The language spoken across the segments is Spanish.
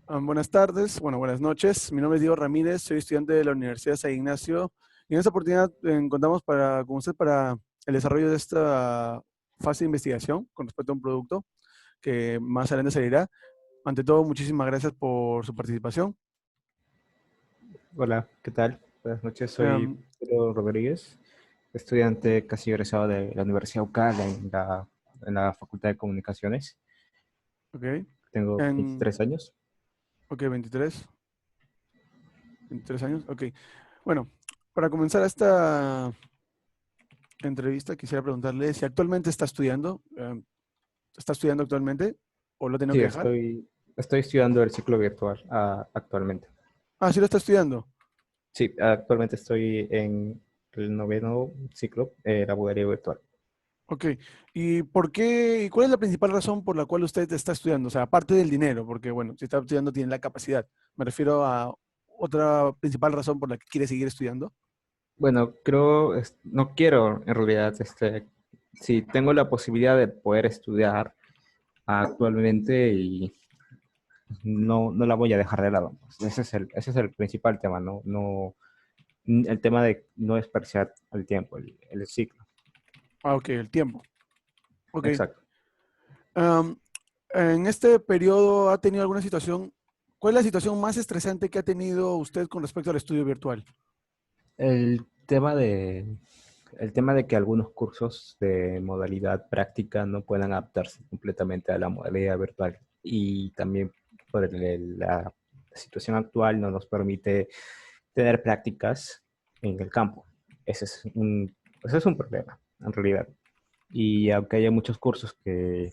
Buenas tardes, bueno, buenas noches. Mi nombre es Diego Ramírez, soy estudiante de la Universidad San Ignacio y en esta oportunidad contamos con usted para el desarrollo de esta fase de investigación con respecto a un producto que más adelante salirá. Ante todo, muchísimas gracias por su participación. Hola, ¿qué tal? Buenas noches, soy Em, Pedro Rodríguez, estudiante casi egresado de la Universidad UCAL en la Facultad de Comunicaciones. ok, Tengo en, 23 años. ok, 23 años, ok. Bueno, para comenzar esta entrevista quisiera preguntarle si actualmente está estudiando. ¿Está estudiando actualmente o lo ha tenido Sí, que dejar? estoy estudiando el ciclo virtual actualmente. Ah, sí lo está estudiando. Sí, actualmente estoy en el noveno ciclo, la modalidad virtual. Ok. ¿Y por qué, y cuál es la principal razón por la cual usted está estudiando? O sea, aparte del dinero, porque bueno, si está estudiando tiene la capacidad. Me refiero a otra principal razón por la que quiere seguir estudiando. Bueno, no quiero en realidad, si tengo la posibilidad de poder estudiar actualmente y no la voy a dejar de lado. Pues. Ese es el principal tema, el tema de no desperdiciar el tiempo, el ciclo. Ah, ok, el tiempo. Ok. Exacto. Am, en este periodo ha tenido alguna situación, ¿cuál es la situación más estresante que ha tenido usted con respecto al estudio virtual? El tema de, el tema de que algunos cursos de modalidad práctica no puedan adaptarse completamente a la modalidad virtual y también por la situación actual no nos permite tener prácticas en el campo. Ese es un problema, en realidad. Y aunque haya muchos cursos que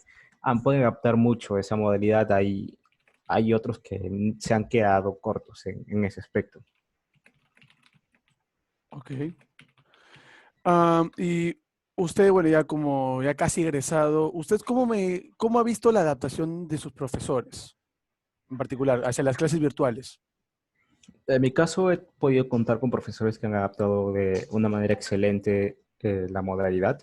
pueden adaptar mucho esa modalidad, hay otros que se han quedado cortos en ese aspecto. Ok. Y usted, bueno, ya como ya casi egresado, ¿usted cómo ha visto la adaptación de sus profesores, en particular, hacia las clases virtuales? En mi caso, he podido contar con profesores que han adaptado de una manera excelente la modalidad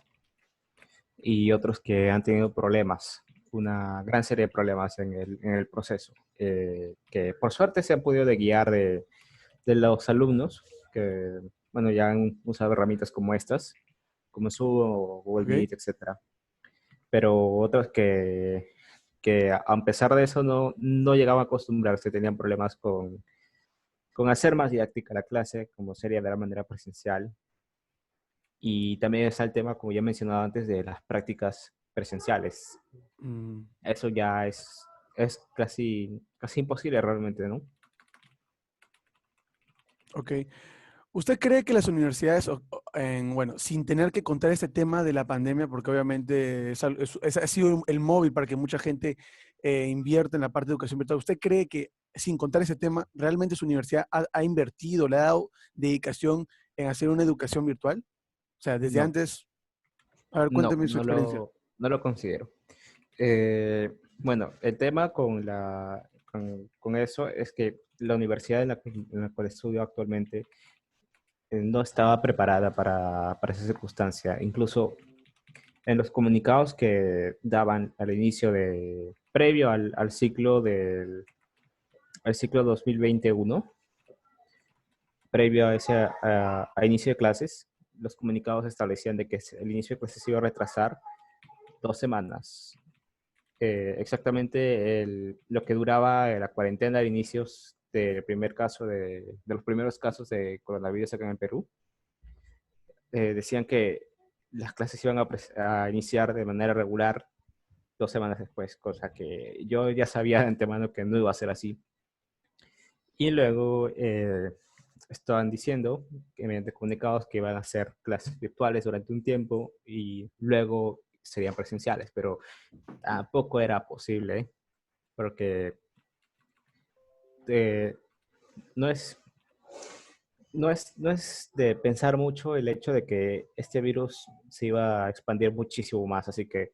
y otros que han tenido problemas, una gran serie de problemas en el proceso, que por suerte se han podido de guiar de los alumnos que, bueno, ya han usado herramientas como estas, como Zoom, Google Ok. Meet, etcétera. Pero otros que a pesar de eso no llegaban a acostumbrarse, tenían problemas con hacer más didáctica la clase, como sería de la manera presencial. Y también está el tema, como ya mencionaba antes, de las prácticas presenciales. Mm, Eso ya es casi imposible realmente, ¿no? ok. ¿Usted cree que las universidades, bueno, sin tener que contar este tema de la pandemia, porque obviamente ha sido el móvil para que mucha gente invierta en la parte de educación virtual, ¿usted cree que sin contar ese tema, realmente su universidad ha invertido, le ha dado dedicación en hacer una educación virtual? O sea, desde No, antes, a ver, no, cuénteme su no experiencia. lo considero. Bueno, el tema con eso es que la universidad en la cual estudio actualmente no estaba preparada para esa circunstancia. Incluso en los comunicados que daban al inicio previo al ciclo 2021, previo a inicio de clases, los comunicados establecían de que el inicio de clases se iba a retrasar 2 semanas. Exactamente lo que duraba la cuarentena de inicios del primer caso de los primeros casos de coronavirus acá en el Perú. Decían que las clases iban a iniciar de manera regular 2 semanas después, cosa que yo ya sabía de antemano que no iba a ser así. Y luego estaban diciendo que mediante comunicados que iban a hacer clases virtuales durante un tiempo y luego serían presenciales, pero tampoco era posible porque eh, no es, no es de pensar mucho el hecho de que este virus se iba a expandir muchísimo más, así que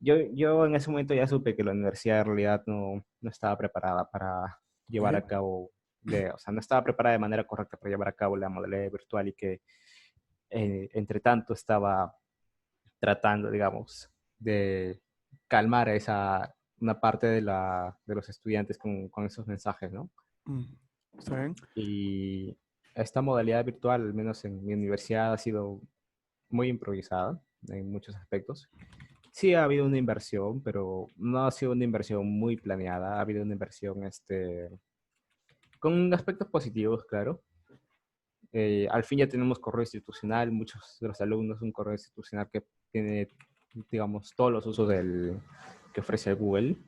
yo en ese momento ya supe que la universidad en realidad no estaba preparada para llevar Ok. a cabo, o sea, no estaba preparada de manera correcta para llevar a cabo la modalidad virtual y que entre tanto estaba tratando, digamos, de calmar una parte de los estudiantes con esos mensajes, ¿no? Mm, ¿está bien? Y esta modalidad virtual, al menos en mi universidad, ha sido muy improvisada en muchos aspectos. Sí ha habido una inversión, pero no ha sido una inversión muy planeada. Ha habido una inversión con aspectos positivos, claro. Al fin ya tenemos correo institucional, muchos de los alumnos un correo institucional que tiene, digamos, todos los usos que ofrece Google. Ok,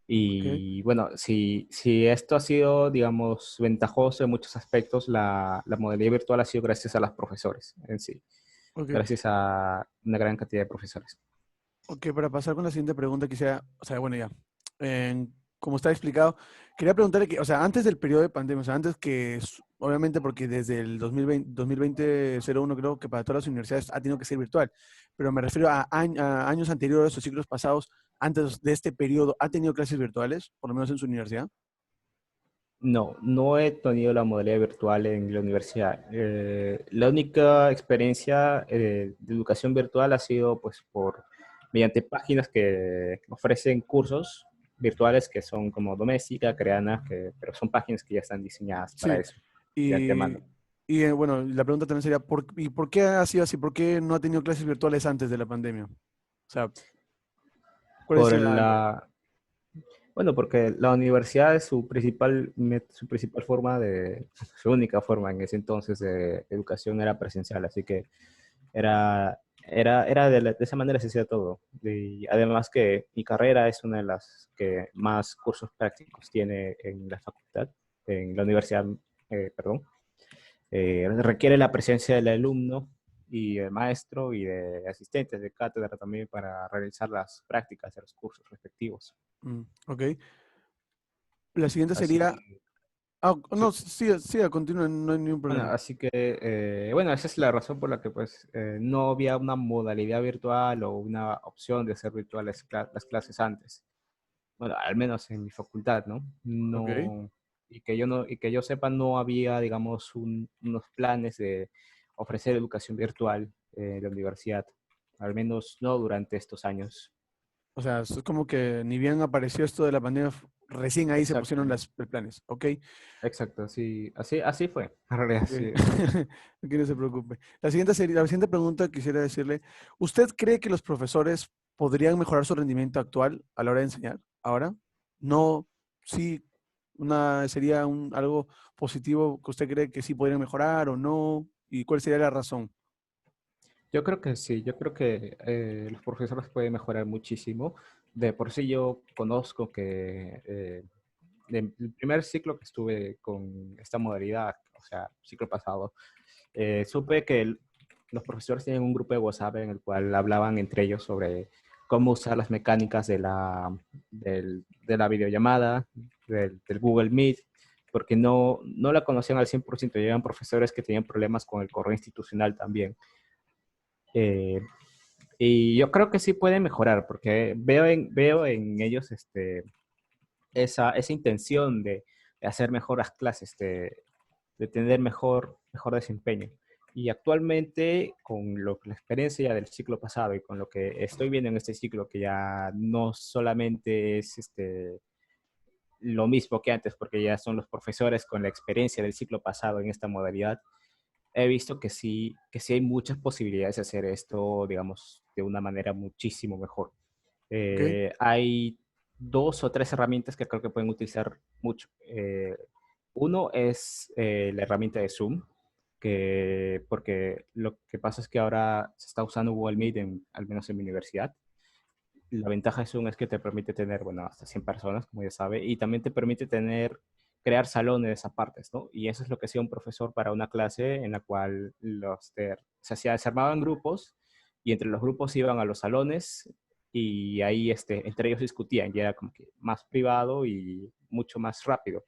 Y bueno, si esto ha sido, digamos, ventajoso en muchos aspectos, la modalidad virtual ha sido gracias a los profesores en sí, ok. gracias a una gran cantidad de profesores. Ok, para pasar con la siguiente pregunta, quisiera, o sea, bueno, ya, como está explicado, quería preguntarle que, o sea, antes del periodo de pandemia, o sea, antes que, obviamente porque desde el 2020-01 creo que para todas las universidades ha tenido que ser virtual, pero me refiero a años anteriores o ciclos pasados, antes de este periodo, ¿ha tenido clases virtuales, por lo menos en su universidad? No, no he tenido la modalidad virtual en la universidad. La única experiencia de educación virtual ha sido pues mediante páginas que ofrecen cursos virtuales que son como Doméstica, Creana, pero son páginas que ya están diseñadas para Sí, eso de y, antemano. bueno, la pregunta también sería, ¿y por qué ha sido así? ¿Por qué no ha tenido clases virtuales antes de la pandemia? O sea, ¿cuál es Por la... bueno, porque la universidad es su principal forma su única forma en ese entonces de educación era presencial, así que era de esa manera se hacía todo. Y además que mi carrera es una de las que más cursos prácticos tiene en la facultad, en la universidad, perdón. Requiere la presencia del alumno y del maestro y de asistentes de cátedra también para realizar las prácticas de los cursos respectivos. Ok. La siguiente Así sería... que, Ah, no, sí. siga, siga, continúen, no hay ningún Bueno, problema. así que, bueno, esa es la razón por la que pues no había una modalidad virtual o una opción de hacer virtuales las clases antes. Bueno, al menos en mi facultad, ¿no? Ok. No, y que yo sepa, no había, digamos, unos planes de ofrecer educación virtual en la universidad, al menos no durante estos años. O sea, es como que ni bien apareció esto de la pandemia, recién ahí se pusieron Exacto, las planes. Ok, exacto, sí, así fue, en realidad, ok. sí. Que no se preocupe. La siguiente pregunta quisiera decirle, ¿usted cree que los profesores podrían mejorar su rendimiento actual a la hora de enseñar? Ahora, no, sí, sería algo positivo que usted cree que sí podrían mejorar o no, y cuál sería la razón. Yo creo que sí, yo creo que los profesores pueden mejorar muchísimo. De por sí yo conozco que el primer ciclo que estuve con esta modalidad, o sea, ciclo pasado, supe que los profesores tienen un grupo de WhatsApp en el cual hablaban entre ellos sobre cómo usar las mecánicas de la videollamada, del Google Meet, porque no la conocían al 100%. Llegan profesores que tenían problemas con el correo institucional también. Eh, y yo creo que sí puede mejorar, porque veo en ellos esa intención de hacer mejor las clases, de tener mejor desempeño. Y actualmente, con la experiencia ya del ciclo pasado y con lo que estoy viendo en este ciclo, que ya no solamente es lo mismo que antes, porque ya son los profesores con la experiencia del ciclo pasado en esta modalidad, he visto que sí hay muchas posibilidades de hacer esto, digamos, de una manera muchísimo mejor. Ok, Hay dos o tres herramientas que creo que pueden utilizar mucho. Uno es la herramienta de Zoom, porque lo que pasa es que ahora se está usando Google Meet, al menos en mi universidad. La ventaja de Zoom es que te permite tener, bueno, hasta 100 personas, como ya sabe, y también te permite crear salones aparte, ¿no? Y eso es lo que hacía un profesor para una clase en la cual se armaban grupos y entre los grupos iban a los salones y ahí entre ellos discutían y era como que más privado y mucho más rápido.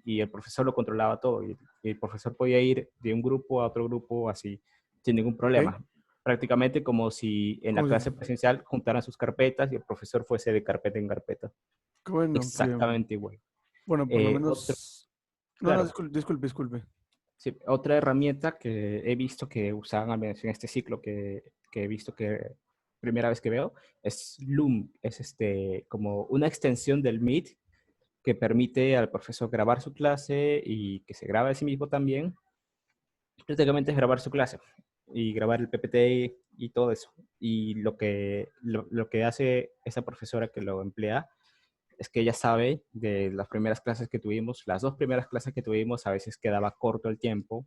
Y el profesor lo controlaba todo y el profesor podía ir de un grupo a otro grupo así, sin ningún ok. problema. Prácticamente como si en la Como si- clase presencial juntaran sus carpetas y el profesor fuese de carpeta en carpeta. bueno, porque, Exactamente igual. bueno, por lo Otro, menos... No, no, claro, disculpe, disculpe, disculpe. sí, otra herramienta que he visto que usaban al menos en este ciclo, que he visto primera vez que veo, es Loom. Es como una extensión del Meet que permite al profesor grabar su clase y que se grabe a sí mismo también. Prácticamente es grabar su clase y grabar el PPT y todo eso. Y lo que hace esa profesora que lo emplea es que ella sabe de las primeras clases que tuvimos, las dos primeras clases que tuvimos, a veces quedaba corto el tiempo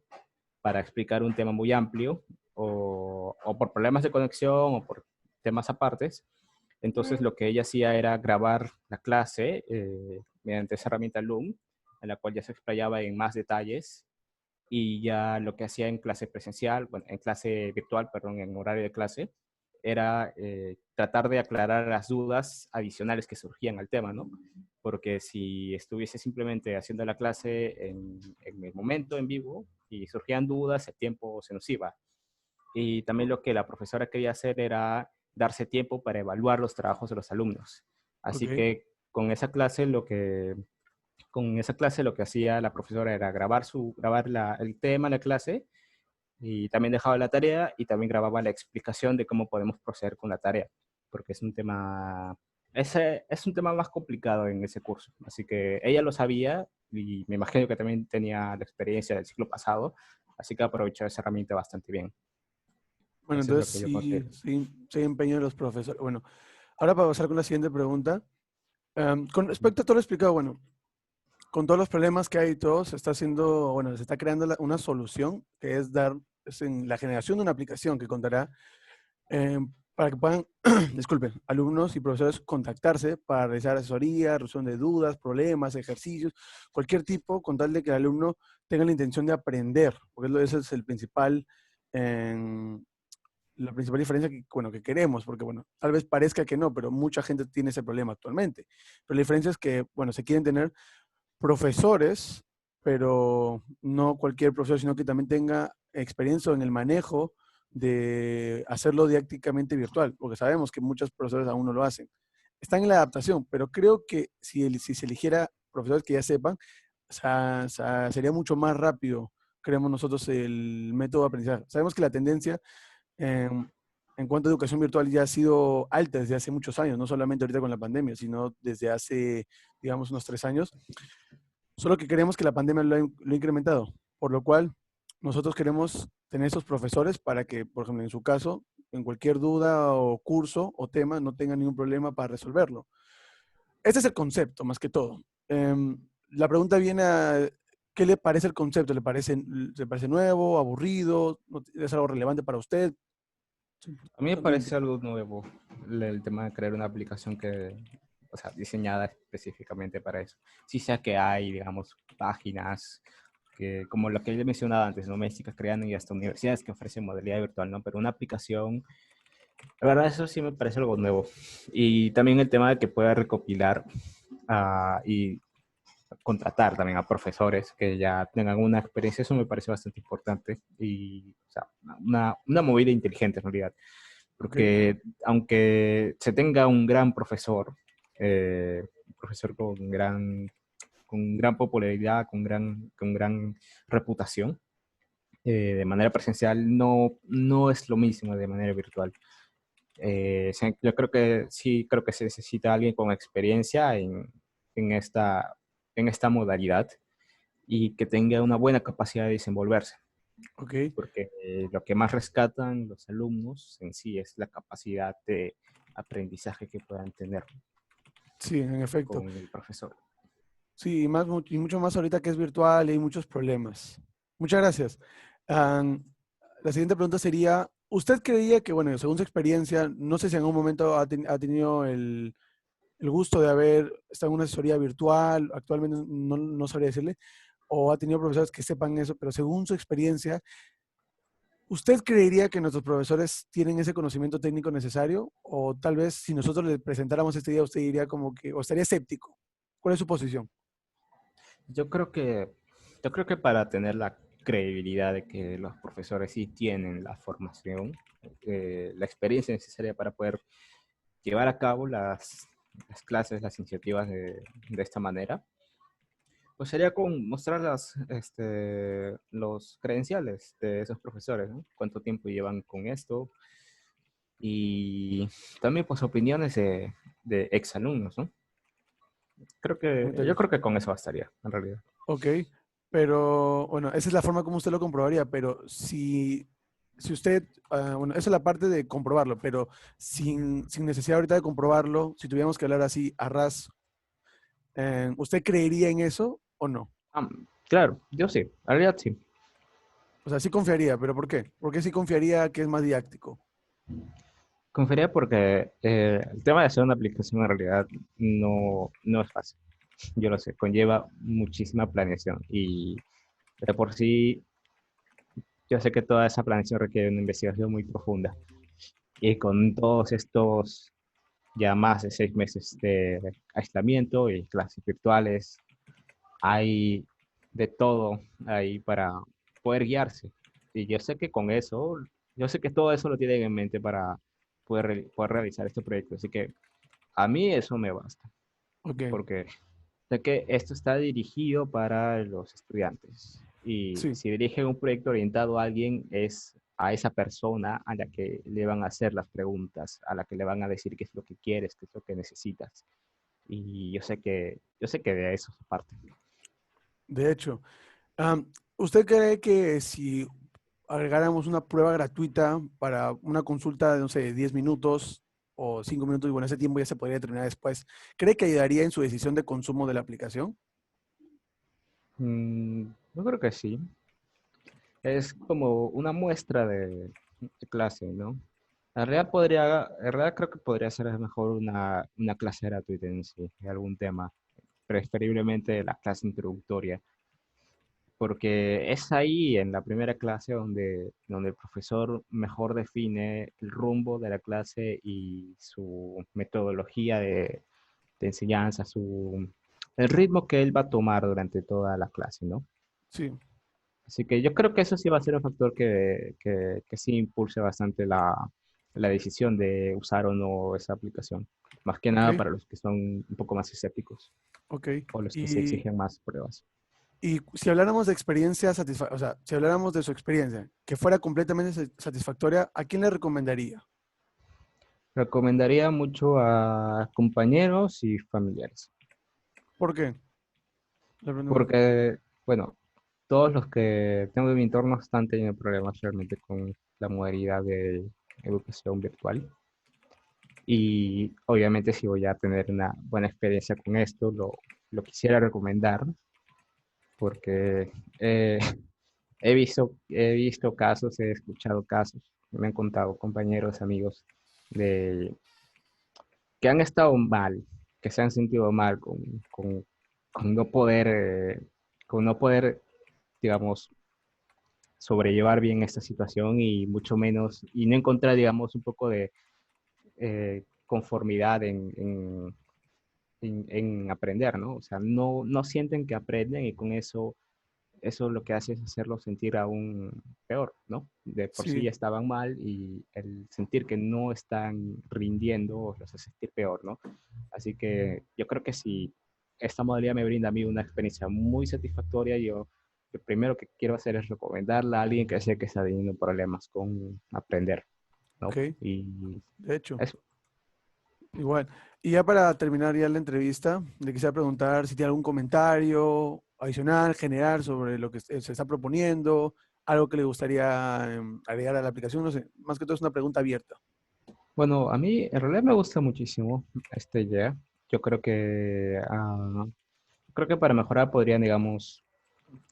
para explicar un tema muy amplio o por problemas de conexión o por temas apartes. Entonces lo que ella hacía era grabar la clase mediante esa herramienta Loom, en la cual ya se explayaba en más detalles y ya lo que hacía en clase presencial, bueno, en clase virtual, perdón, en horario de clase, era tratar de aclarar las dudas adicionales que surgían al tema, ¿no? Porque si estuviese simplemente haciendo la clase en el momento, en vivo, y surgían dudas, el tiempo se nos iba. Y también lo que la profesora quería hacer era darse tiempo para evaluar los trabajos de los alumnos. Ok, Así que con esa clase lo que hacía la profesora era grabar el tema, la clase, y también dejaba la tarea y también grababa la explicación de cómo podemos proceder con la tarea, porque es un tema más complicado en ese curso. Así que ella lo sabía y me imagino que también tenía la experiencia del ciclo pasado, así que aprovechó esa herramienta bastante bien. bueno, Eso es lo entonces que yo sí, considero. sí, sí hay empeño de los profesores. Bueno, ahora para pasar con la siguiente pregunta. Con respecto a todo lo explicado, bueno, con todos los problemas que hay y todo, se está haciendo, bueno, se está creando una solución que es es en la generación de una aplicación que contará eh, para que puedan, disculpen, alumnos y profesores contactarse para realizar asesoría, resolución de dudas, problemas, ejercicios, cualquier tipo, con tal de que el alumno tenga la intención de aprender, porque ese es el principal, la principal diferencia que, bueno, que queremos, porque bueno, tal vez parezca que no, pero mucha gente tiene ese problema actualmente. Pero la diferencia es que, bueno, se quieren tener profesores, pero no cualquier profesor, sino que también tenga experiencia en el manejo de hacerlo didácticamente virtual, porque sabemos que muchos profesores aún no lo hacen. Están en la adaptación, pero creo que si se eligiera profesores que ya sepan, sería mucho más rápido, creemos nosotros, el método de aprendizaje. Sabemos que la tendencia en, en cuanto a educación virtual ya ha sido alta desde hace muchos años, no solamente ahorita con la pandemia, sino desde hace, digamos, unos 3 años. Solo que creemos que la pandemia lo ha incrementado, por lo cual nosotros queremos tener esos profesores para que, por ejemplo, en su caso, en cualquier duda o curso o tema, no tengan ningún problema para resolverlo. Este es el concepto, más que todo. La pregunta viene a, ¿qué le parece el concepto? ¿Le parece nuevo, aburrido? ¿Es algo relevante para usted? A mí me No tiene- parece algo nuevo el tema de crear una aplicación o sea, diseñada específicamente para eso. Sí sé que hay, digamos, páginas como lo que yo mencionaba antes, domésticas creando y hasta universidades que ofrecen modalidad virtual, ¿no? Pero una aplicación, la verdad, eso sí me parece algo nuevo. Y también el tema de que pueda recopilar y contratar también a profesores que ya tengan una experiencia, eso me parece bastante importante y, o sea, una movida inteligente en realidad. Ok, Porque aunque se tenga un gran profesor, un profesor con gran popularidad, con gran reputación, de manera presencial no es lo mismo de manera virtual. Yo creo que sí, creo que se necesita alguien con experiencia en esta, en esta modalidad y que tenga una buena capacidad de desenvolverse, ok. porque lo que más rescatan los alumnos en sí es la capacidad de aprendizaje que puedan tener Sí, en efecto. con el profesor. Sí, y mucho más ahorita que es virtual y hay muchos problemas. Muchas gracias. Am, la siguiente pregunta sería, ¿usted creía que, bueno, según su experiencia, no sé si en algún momento ha tenido el gusto de haber estado en una asesoría virtual, actualmente no sabría decirle, o ha tenido profesores que sepan eso, pero según su experiencia, ¿usted creería que nuestros profesores tienen ese conocimiento técnico necesario? O tal vez si nosotros le presentáramos este día, usted diría como que, o estaría escéptico. ¿Cuál es su posición? Yo creo que, yo creo que para tener la credibilidad de que los profesores sí tienen la formación, la experiencia necesaria para poder llevar a cabo las clases, las iniciativas de esta manera, pues sería con mostrar los credenciales de esos profesores, ¿no? Cuánto tiempo llevan con esto, y también pues opiniones de exalumnos, ¿no? Yo Comentarios. creo que con eso bastaría, en realidad. Ok, pero bueno, esa es la forma como usted lo comprobaría, pero si usted, bueno, esa es la parte de comprobarlo, pero sin necesidad ahorita de comprobarlo, si tuviéramos que hablar así a ras, ¿usted creería en eso o no? Ah, claro, yo sí, en realidad sí. O sea, sí confiaría, pero ¿por qué? ¿Por qué sí confiaría que es más didáctico? Confiaría porque el tema de hacer una aplicación en realidad no es fácil. Yo lo sé, conlleva muchísima planeación y de por sí yo sé que toda esa planeación requiere una investigación muy profunda. Y con todos estos ya más de 6 meses de aislamiento y clases virtuales, hay de todo ahí para poder guiarse. Y yo sé que con eso, yo sé que todo eso lo tienen en mente para poder realizar este proyecto. Así que a mí eso me basta, Ok, porque sé que esto está dirigido para los estudiantes. Y sí, si dirigen un proyecto orientado a alguien, es a esa persona a la que le van a hacer las preguntas, a la que le van a decir qué es lo que quieres, qué es lo que necesitas. Y yo sé que de eso se parte. de hecho. Am, ¿Usted cree que si agregáramos una prueba gratuita para una consulta de, no sé, 10 minutos o 5 minutos, y bueno, ese tiempo ya se podría determinar después, ¿cree que ayudaría en su decisión de consumo de la aplicación? Yo creo que sí. Es como una muestra de clase, ¿no? En realidad creo que podría ser mejor una clase gratuita en sí, de algún tema, preferiblemente la clase introductoria, porque es ahí en la primera clase donde el profesor mejor define el rumbo de la clase y su metodología de enseñanza, el ritmo que él va a tomar durante toda la clase, ¿no? Sí, Así que yo creo que eso sí va a ser un factor que sí impulse bastante la decisión de usar o no esa aplicación. Más que ok, nada para los que son un poco más escépticos ok. o los que se Y, exigen más pruebas. y si habláramos de experiencia satisfactoria, o sea, si habláramos de su experiencia, que fuera completamente satisfactoria, ¿a quién le recomendaría? Recomendaría mucho a compañeros y familiares, ¿Por qué? Le pregunto. porque, bueno, todos los que tengo en mi entorno están teniendo problemas realmente con la modalidad de educación virtual. Y obviamente si voy a tener una buena experiencia con esto, lo quisiera recomendar porque eh, he visto casos, he escuchado casos, me han contado compañeros, amigos de que han estado mal, que se han sentido mal con no poder, con no poder, digamos, sobrellevar bien esta situación y mucho menos, y no encontrar, digamos, un poco de conformidad en aprender, ¿no? O sea, no sienten que aprenden y con eso lo que hace es hacerlos sentir aún peor, ¿no? De por sí Sí, ya estaban mal y el sentir que no están rindiendo los hace sentir peor, ¿no? Así que yo creo que si esta modalidad me brinda a mí una experiencia muy satisfactoria, yo lo primero que quiero hacer es recomendarla a alguien que sé que está teniendo problemas con aprender, ok, ¿no? Y de hecho. eso. Igual. Y ya para terminar ya la entrevista, le quisiera preguntar si tiene algún comentario adicional, general sobre lo que se está proponiendo, algo que le gustaría agregar a la aplicación, no sé, más que todo es una pregunta abierta. Bueno, a mí en realidad me gusta muchísimo esta idea. Yo creo que para mejorar podrían, digamos,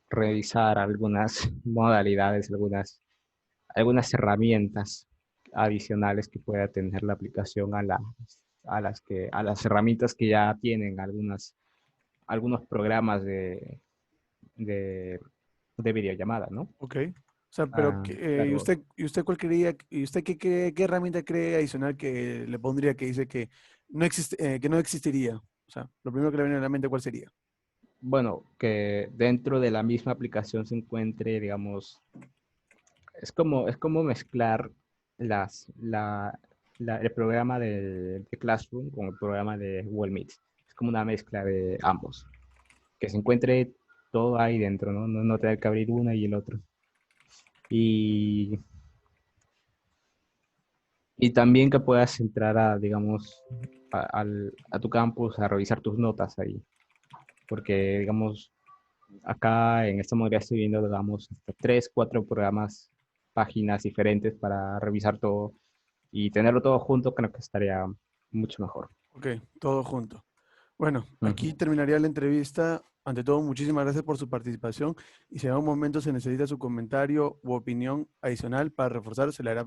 revisar algunas modalidades, algunas herramientas adicionales que pueda tener la aplicación a las herramientas que ya tienen algunos programas de, de videollamada, ¿no? Ok. O sea, pero Claro. ¿y usted cuál creía, y usted qué herramienta cree adicional que le pondría que dice que no existe, que no existiría? O sea, lo primero que le viene a la mente, ¿cuál sería? Bueno, que dentro de la misma aplicación se encuentre, digamos, es como mezclar las, la, el programa de Classroom con el programa de Google Meet. Es como una mezcla de ambos. Que se encuentre todo ahí dentro, ¿no? No tener que abrir una y el otro. Y, Y también que puedas entrar a, digamos, a tu campus a revisar tus notas ahí. Porque, digamos, acá en esta modalidad estoy viendo, digamos, hasta 3, 4 programas, páginas diferentes para revisar todo y tenerlo todo junto, creo que estaría mucho mejor. Ok, todo junto. Bueno, aquí Ujú. terminaría la entrevista. Ante todo, muchísimas gracias por su participación y si en algún momento se necesita su comentario u opinión adicional para reforzar, se le hará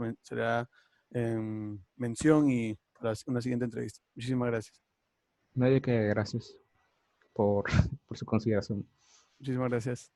mención y para una siguiente entrevista. Muchísimas gracias. No hay de qué, gracias por, por su consideración. Muchísimas gracias.